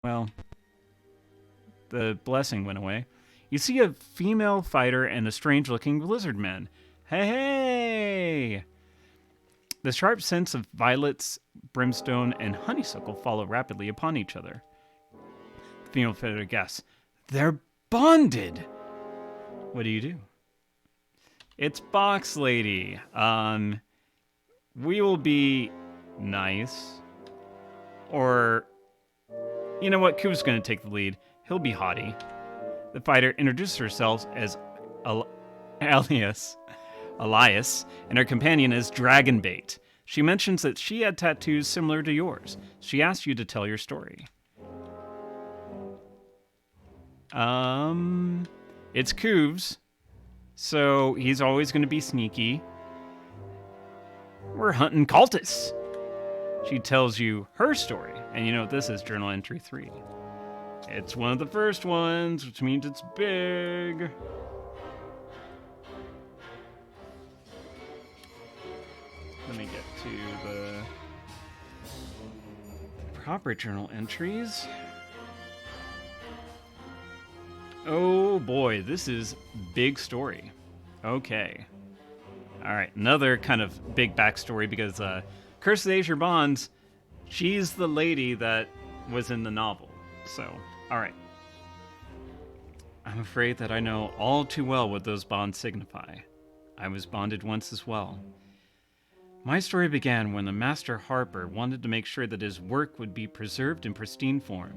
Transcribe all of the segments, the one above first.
Well, the blessing went away. You see a female fighter and a strange-looking lizard man. Hey, hey! The sharp scents of violets, brimstone, and honeysuckle follow rapidly upon each other. The female fighter gasps, "They're bonded!" What do you do? It's Box Lady. We will be nice. Or, you know what? Ku's going to take the lead. He'll be haughty. The fighter introduces herself as Alias, and her companion is Dragonbait. She mentions that she had tattoos similar to yours. She asks you to tell your story. It's Kuv's, so he's always going to be sneaky. We're hunting cultists. She tells you her story, and you know this is journal entry 3. It's one of the first ones, which means it's big. Let me get to the proper journal entries. Oh boy, this is big story. Okay. Alright, another kind of big backstory because Curse of the Azure Bonds, she's the lady that was in the novel. So, alright. I'm afraid that I know all too well what those bonds signify. I was bonded once as well. My story began when the Master Harper wanted to make sure that his work would be preserved in pristine form.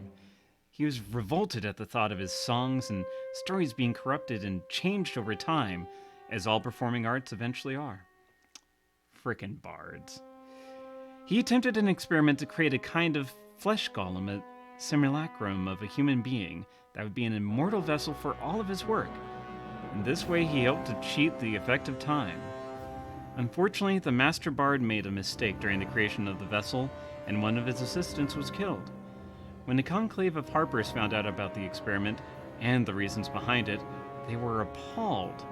He was revolted at the thought of his songs and stories being corrupted and changed over time, as all performing arts eventually are. Frickin' bards. He attempted an experiment to create a kind of flesh golem, a simulacrum of a human being that would be an immortal vessel for all of his work. In this way, he hoped to cheat the effect of time. Unfortunately, the Master Bard made a mistake during the creation of the vessel, and one of his assistants was killed. When the Conclave of Harpers found out about the experiment and the reasons behind it, they were appalled.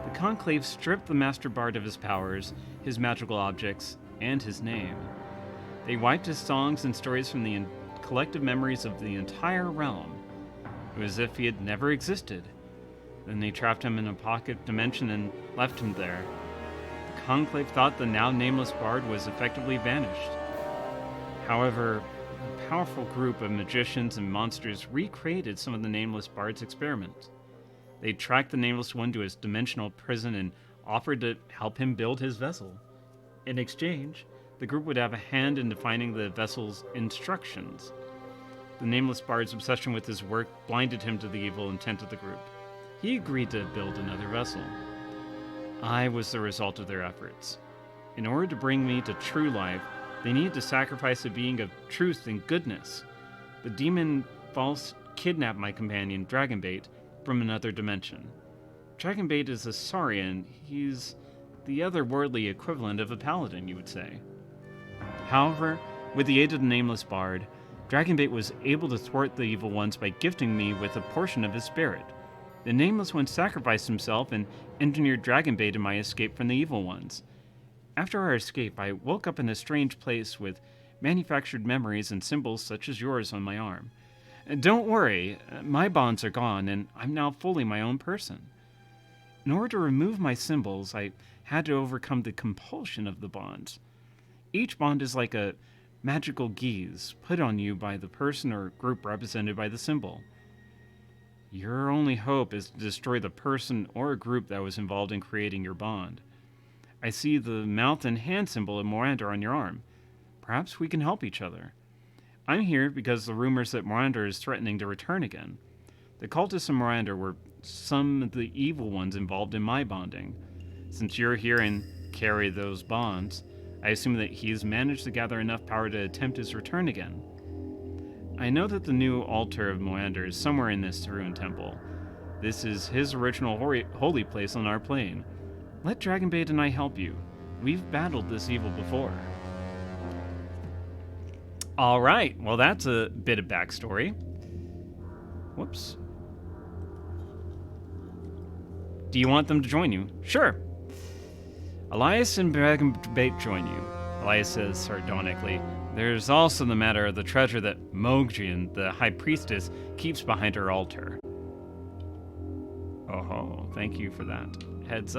The Conclave stripped the Master Bard of his powers, his magical objects, and his name. They wiped his songs and stories from the collective memories of the entire realm. It was as if he had never existed. Then they trapped him in a pocket dimension and left him there. The Conclave thought the now nameless Bard was effectively vanished. However, a powerful group of magicians and monsters recreated some of the Nameless Bard's experiments. They tracked the Nameless One to his dimensional prison and offered to help him build his vessel. In exchange, the group would have a hand in defining the vessel's instructions. The Nameless Bard's obsession with his work blinded him to the evil intent of the group. He agreed to build another vessel. I was the result of their efforts. In order to bring me to true life, they needed to sacrifice a being of truth and goodness. The demon False kidnapped my companion, Dragonbait, from another dimension. Dragonbait is a Saurian. He's the otherworldly equivalent of a paladin, you would say. However, with the aid of the Nameless Bard, Dragonbait was able to thwart the evil ones by gifting me with a portion of his spirit. The Nameless One sacrificed himself and engineered Dragonbait in my escape from the evil ones. After our escape, I woke up in a strange place with manufactured memories and symbols such as yours on my arm. Don't worry, my bonds are gone, and I'm now fully my own person. In order to remove my symbols, I had to overcome the compulsion of the bonds. Each bond is like a magical guise put on you by the person or group represented by the symbol. Your only hope is to destroy the person or group that was involved in creating your bond. I see the mouth and hand symbol of Morander on your arm. Perhaps we can help each other. I'm here because the rumors that Morander is threatening to return again. The cultists of Morander were some of the evil ones involved in my bonding. Since you're here and carry those bonds, I assume that he's managed to gather enough power to attempt his return again. I know that the new altar of Morander is somewhere in this ruined temple. This is his original holy place on our plane. Let Dragonbait and I help you. We've battled this evil before. All right, well, that's a bit of backstory. Whoops. Do you want them to join you? Sure. Alias and Dragonbait join you. Alias says sardonically, There's also the matter of the treasure that Mogjian, the High Priestess, keeps behind her altar. Oh, thank you for that heads up.